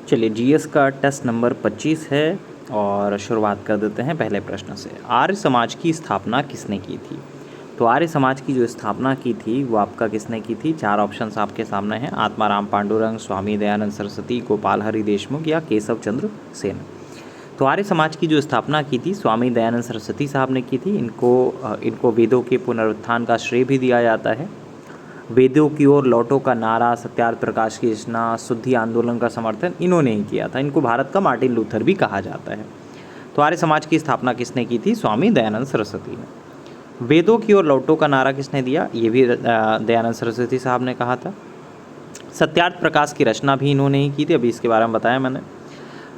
चलिए जीएस का test number 25 है और शुरुआत कर देते हैं पहले प्रश्न से। आर्य समाज की स्थापना किसने की थी? तो आर्य समाज की जो स्थापना की थी वो आपका किसने की थी? चार ऑप्शंस आपके सामने हैं। आत्माराम पांडुरंग, स्वामी दयानंद सरस्वती, गोपाल हरि देशमुख या केशव चंद्र सेन। तो आर्य समाज की जो स्थापना की थी स्वामी दयानंद सरस्वती साहब ने की थी। इनको वेदों के पुनरुत्थान का श्रेय भी दिया जाता है। वेदों की ओर लौटो का नारा, सत्यार्थ प्रकाश की रचना, शुद्धि आंदोलन का समर्थन इन्होंने ही किया था। इनको भारत का मार्टिन लूथर भी कहा जाता है। तो आर्य समाज की स्थापना किसने की थी? स्वामी दयानंद सरस्वती ने। वेदों की ओर लौटो का नारा किसने दिया? ये भी दयानंद सरस्वती साहब ने कहा था। सत्यार्थ प्रकाश की रचना भी इन्होंने ही की थी, अभी इसके बारे में बताया मैंने।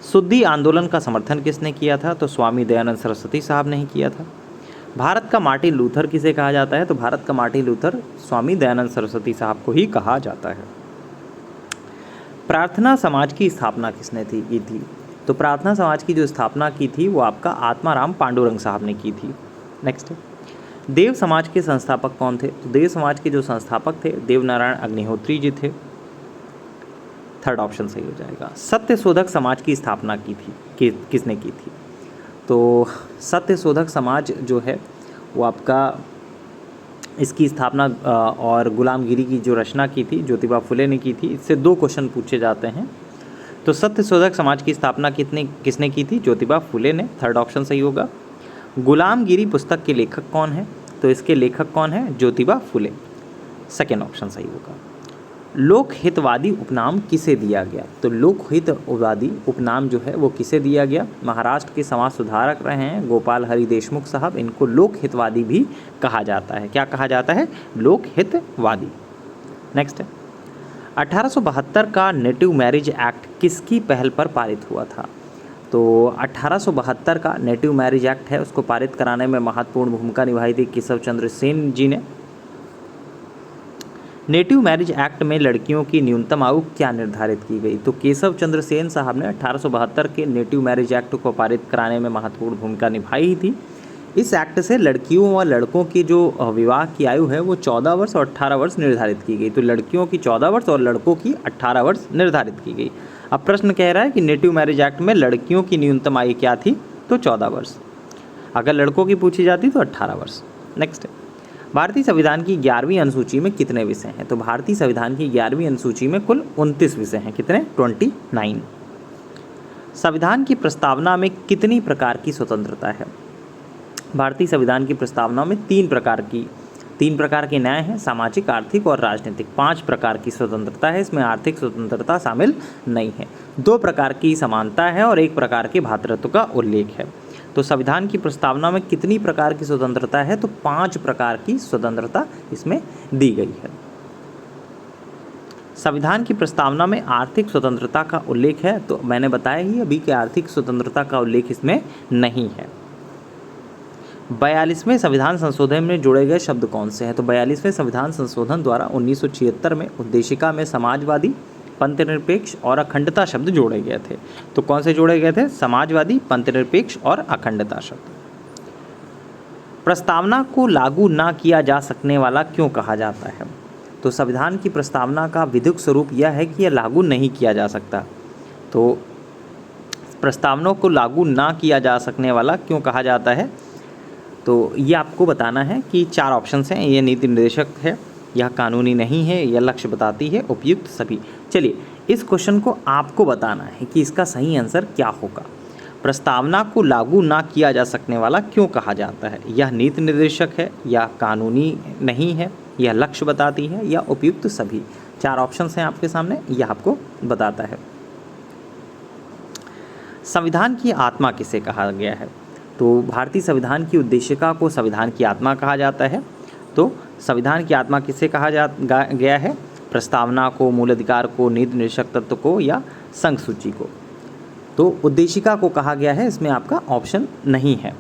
शुद्धि आंदोलन का समर्थन किसने किया था? तो स्वामी दयानंद सरस्वती साहब ने ही किया था। भारत का मार्टिन लूथर किसे कहा जाता है? तो भारत का मार्टिन लूथर स्वामी दयानंद सरस्वती साहब को ही कहा जाता है। प्रार्थना समाज की स्थापना किसने की थी? तो प्रार्थना समाज की जो स्थापना की थी वो आपका आत्माराम पांडुरंग साहब ने की थी। नेक्स्ट, देव समाज के संस्थापक कौन थे? तो देव समाज के जो संस्थापक थे देवनारायण अग्निहोत्री जी थे। थर्ड ऑप्शन सही हो जाएगा। सत्यशोधक समाज की स्थापना की थी किसने की थी? तो सत्यशोधक समाज जो है वो आपका इसकी स्थापना और गुलामगिरी की जो रचना की थी ज्योतिबा फुले ने की थी। इससे दो क्वेश्चन पूछे जाते हैं। तो सत्यशोधक समाज की स्थापना किसने की थी? ज्योतिबा फुले ने। थर्ड ऑप्शन सही होगा। गुलामगिरी पुस्तक के लेखक कौन है? तो इसके लेखक कौन है? ज्योतिबा फुले। सेकेंड ऑप्शन सही होगा। लोकहितवादी उपनाम किसे दिया गया? तो लोकहितवादी उपनाम जो है वो किसे दिया गया? महाराष्ट्र के समाज सुधारक रहे हैं गोपाल हरि देशमुख साहब, इनको लोकहितवादी भी कहा जाता है। क्या कहा जाता है? लोकहितवादी। नेक्स्ट है, 1872 का नेटिव मैरिज एक्ट किसकी पहल पर पारित हुआ था? तो 1872 का नेटिव मैरिज एक्ट है उसको पारित कराने में महत्वपूर्ण भूमिका निभाई थी केशव चंद्र सेन जी ने। नेटिव मैरिज एक्ट में लड़कियों की न्यूनतम आयु क्या निर्धारित की गई? तो केशव चंद्र सेन साहब ने 1872 के नेटिव मैरिज एक्ट को पारित कराने में महत्वपूर्ण भूमिका निभाई थी। इस एक्ट से लड़कियों व लड़कों की जो विवाह की आयु है वो 14 वर्ष और 18 वर्ष निर्धारित की गई। तो लड़कियों की 14 वर्ष और लड़कों की 18 वर्ष निर्धारित की गई। अब प्रश्न कह रहा है कि नेटिव मैरिज एक्ट में लड़कियों की न्यूनतम आयु क्या थी? तो 14 वर्ष। अगर लड़कों की पूछी जाती तो 18 वर्ष। नेक्स्ट, भारतीय संविधान की 11वीं अनुसूची में कितने विषय हैं? तो भारतीय संविधान की 11वीं अनुसूची में कुल 29 विषय हैं। कितने? 29। संविधान की प्रस्तावना में कितनी प्रकार की स्वतंत्रता है? भारतीय संविधान की प्रस्तावना में तीन प्रकार के न्याय हैं, सामाजिक, आर्थिक और राजनीतिक। 5 प्रकार की स्वतंत्रता है, इसमें आर्थिक स्वतंत्रता शामिल नहीं है। 2 प्रकार की समानता है और 1 प्रकार के भ्रातृत्व का उल्लेख है। तो संविधान की प्रस्तावना में कितनी प्रकार की स्वतंत्रता है? तो 5 प्रकार की स्वतंत्रता इसमें दी गई है। संविधान की प्रस्तावना में आर्थिक स्वतंत्रता का उल्लेख है, तो मैंने बताया ही अभी कि आर्थिक स्वतंत्रता का उल्लेख इसमें नहीं है। 42वें संविधान संशोधन में जोड़े गए शब्द कौन से हैं? तो 42वें संविधान संशोधन द्वारा 1976 में उद्देशिका में समाजवादी, पंथनिरपेक्ष और अखंडता शब्द जोड़े गए थे। तो कौन से जोड़े गए थे? समाजवादी, पंथनिरपेक्ष और अखंडता शब्द। प्रस्तावना को लागू ना किया जा सकने वाला क्यों कहा जाता है? तो संविधान की प्रस्तावना का विधिक स्वरूप यह है कि यह लागू नहीं किया जा सकता। तो प्रस्तावना को लागू ना किया जा सकने वाला क्यों कहा जाता है? तो ये आपको बताना है कि 4 ऑप्शंस हैं। ये नीति निर्देशक है, यह कानूनी नहीं है, यह लक्ष्य बताती है, उपयुक्त सभी। चलिए, इस क्वेश्चन को आपको बताना है कि इसका सही आंसर क्या होगा। प्रस्तावना को लागू ना किया जा सकने वाला क्यों कहा जाता है? यह नीति निर्देशक है, यह कानूनी नहीं है, यह लक्ष्य बताती है, या उपयुक्त सभी। 4 ऑप्शंस हैं आपके सामने, यह आपको बताता है। संविधान की आत्मा किसे कहा गया है? तो भारतीय संविधान की उद्देशिका को संविधान की आत्मा कहा जाता है। तो संविधान की आत्मा किसे कहा गया है? प्रस्तावना को, मूल अधिकार को, नीति निर्देशक तत्व को या संघ सूची को। तो उद्देशिका को कहा गया है, इसमें आपका ऑप्शन नहीं है।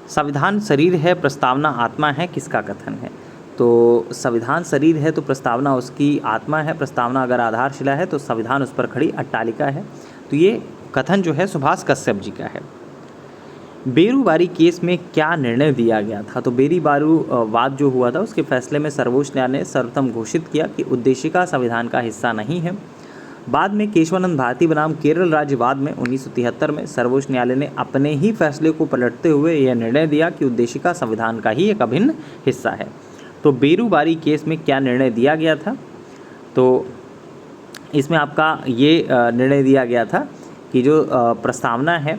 संविधान शरीर है, प्रस्तावना आत्मा है, किसका कथन है? तो संविधान शरीर है तो प्रस्तावना उसकी आत्मा है। प्रस्तावना अगर आधारशिला है तो संविधान उस पर खड़ी अट्टालिका है। तो ये कथन जो है सुभाष कश्यप जी का है। बेरूबारी केस में क्या निर्णय दिया गया था? तो बेरीबारू वाद जो हुआ था उसके फैसले में सर्वोच्च न्यायालय ने सर्वप्रथम घोषित किया कि उद्देशिका संविधान का हिस्सा नहीं है। बाद में केशवानंद भारती बनाम केरल राज्य वाद में 1973 में सर्वोच्च न्यायालय ने अपने ही फैसले को पलटते हुए यह निर्णय दिया कि उद्देशिका संविधान का ही एक अभिन्न हिस्सा है। तो बेरूबारी केस में क्या निर्णय दिया गया था? तो इसमें आपका ये निर्णय दिया गया था कि जो प्रस्तावना है,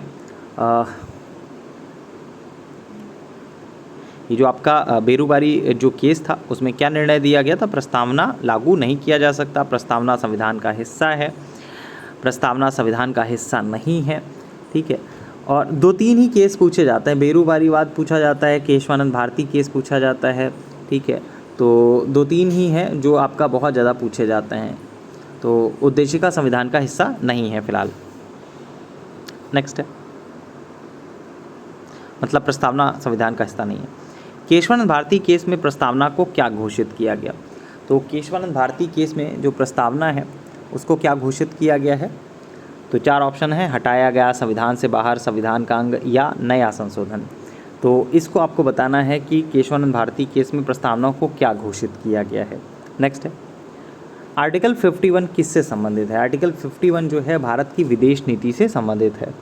ये जो आपका बेरूबारी जो केस था उसमें क्या निर्णय दिया गया था? प्रस्तावना लागू नहीं किया जा सकता, प्रस्तावना संविधान का हिस्सा है, प्रस्तावना संविधान का हिस्सा नहीं है। ठीक है, और 2-3 ही केस पूछे जाते हैं, बेरूबारी वाद पूछा जाता है, केशवानंद भारती केस पूछा जाता है। ठीक है, तो 2-3 ही हैं जो आपका बहुत ज़्यादा पूछे जाते हैं। तो उद्देशिका संविधान का हिस्सा नहीं है फिलहाल। नेक्स्ट है, मतलब प्रस्तावना संविधान का हिस्सा नहीं है। केशवानंद भारती केस में प्रस्तावना को क्या घोषित किया गया? तो केशवानंद भारती केस में जो प्रस्तावना है उसको क्या घोषित किया गया है? तो 4 ऑप्शन है, हटाया गया, संविधान से बाहर, संविधान का अंग या नया संशोधन। तो इसको आपको बताना है कि केशवानंद भारती केस में प्रस्तावना को क्या घोषित किया गया है। नेक्स्ट है, आर्टिकल 51 किससे संबंधित है? आर्टिकल 51 जो है भारत की विदेश नीति से संबंधित है।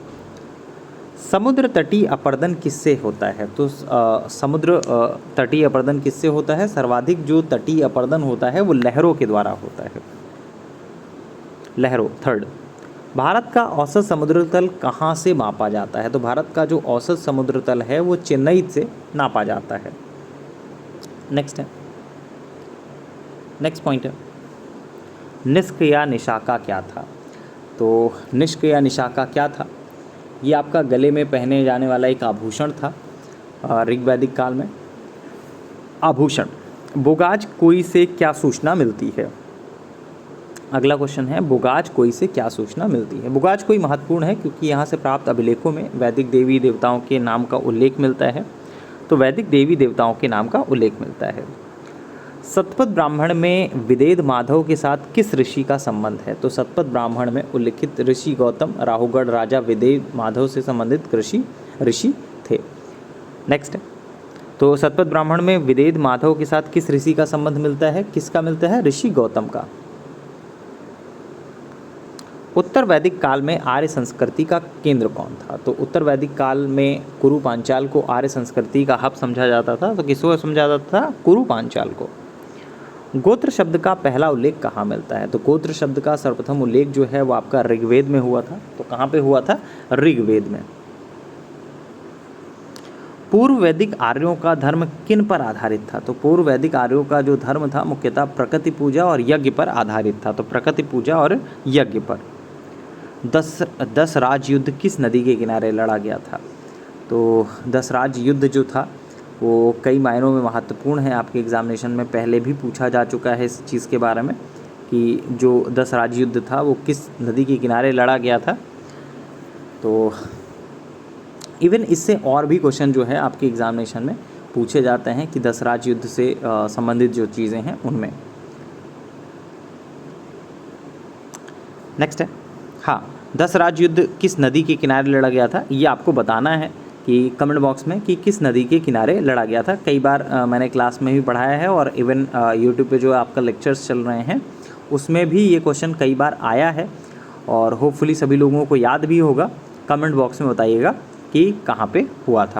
समुद्र तटीय अपरदन किससे होता है? तो समुद्र तटीय अपरदन किससे होता है? सर्वाधिक जो तटीय अपरदन होता है वो लहरों के द्वारा होता है। लहरों। थर्ड, भारत का औसत समुद्र तल कहाँ से मापा जाता है? तो भारत का जो औसत समुद्र तल है वो चेन्नई से नापा जाता है। नेक्स्ट है, नेक्स्ट पॉइंट है, निष्क या निशाका क्या था? तो निष्क या निशाका क्या था? ये आपका गले में पहने जाने वाला एक आभूषण था ऋग्वैदिक काल में। आभूषण। बोगाज कोई से क्या सूचना मिलती है? अगला क्वेश्चन है, बोगाज कोई से क्या सूचना मिलती है? बोगाज कोई महत्वपूर्ण है क्योंकि यहाँ से प्राप्त अभिलेखों में वैदिक देवी देवताओं के नाम का उल्लेख मिलता है। तो वैदिक देवी देवताओं के नाम का उल्लेख मिलता है। शतपथ ब्राह्मण में विदेद माधव के साथ किस ऋषि का संबंध है? तो शतपथ ब्राह्मण में उल्लिखित ऋषि गौतम राहुगढ़ राजा विदेद माधव से संबंधित ऋषि थे। नेक्स्ट, तो शतपथ ब्राह्मण में विदेद माधव के साथ किस ऋषि का संबंध मिलता है? किसका मिलता है? ऋषि गौतम का। उत्तर वैदिक काल में आर्य संस्कृति का केंद्र कौन था? तो उत्तर वैदिक काल में कुरु पांचाल को आर्य संस्कृति का हब समझा जाता था। तो किसको समझा जाता था? कुरु पांचाल को। गोत्र शब्द का पहला उल्लेख कहाँ मिलता है? तो गोत्र शब्द का सर्वप्रथम उल्लेख जो है वो आपका ऋग्वेद में हुआ था। तो कहाँ पे हुआ था? ऋग्वेद में। पूर्व वैदिक आर्यों का धर्म किन पर आधारित था? तो पूर्व वैदिक आर्यों का जो धर्म था मुख्यतः प्रकृति पूजा और यज्ञ पर आधारित था। तो प्रकृति पूजा और यज्ञ पर। 10 राज युद्ध किस नदी के किनारे लड़ा गया था? तो 10 राज युद्ध जो था वो कई मायनों में महत्वपूर्ण है। आपके एग्जामिनेशन में पहले भी पूछा जा चुका है इस चीज़ के बारे में कि जो 10 राज युद्ध था वो किस नदी के किनारे लड़ा गया था। तो इवन इससे और भी क्वेश्चन जो है आपके एग्जामिनेशन में पूछे जाते हैं कि 10 राज युद्ध से संबंधित जो चीज़ें हैं उनमें। नेक्स्ट है, हाँ, 10 राज युद्ध किस नदी के किनारे लड़ा गया था? ये आपको बताना है कि कमेंट बॉक्स में कि किस नदी के किनारे लड़ा गया था। कई बार मैंने क्लास में भी पढ़ाया है और इवन यूट्यूब पे जो आपका लेक्चर्स चल रहे हैं उसमें भी ये क्वेश्चन कई बार आया है और होपफुली सभी लोगों को याद भी होगा। कमेंट बॉक्स में बताइएगा कि कहाँ पे हुआ था।